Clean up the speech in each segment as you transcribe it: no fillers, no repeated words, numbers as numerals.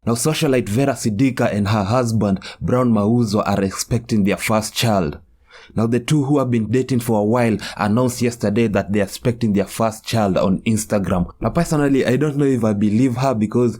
Now, socialite Vera Sidika and her husband Brown Mauzo are expecting their first child. Now, the two who have been dating for a while announced yesterday that they are expecting their first child on Instagram. Now, personally, I don't know if I believe her because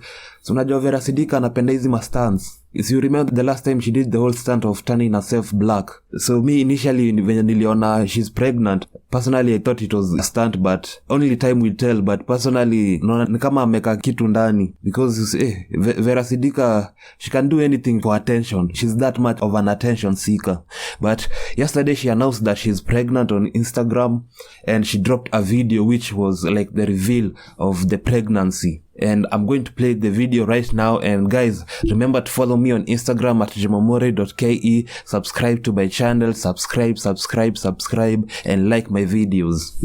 unajua Vera Sidika anapenda hizi mastans. If you remember the last time she did the whole stunt of turning herself black. So me initially venye niliona she's pregnant, personally I thought it was a stunt, but only time will tell. But personally naona ni kama ameka kitu ndani because Vera Sidika, she can do anything for attention. She's that much of an attention seeker. But yesterday she announced that she's pregnant on Instagram, and she dropped a video which was like the reveal of the pregnancy. And I'm going to play the video right now. And guys, remember to follow me on Instagram at jomamore.ke. Subscribe to my channel, subscribe, and like my videos.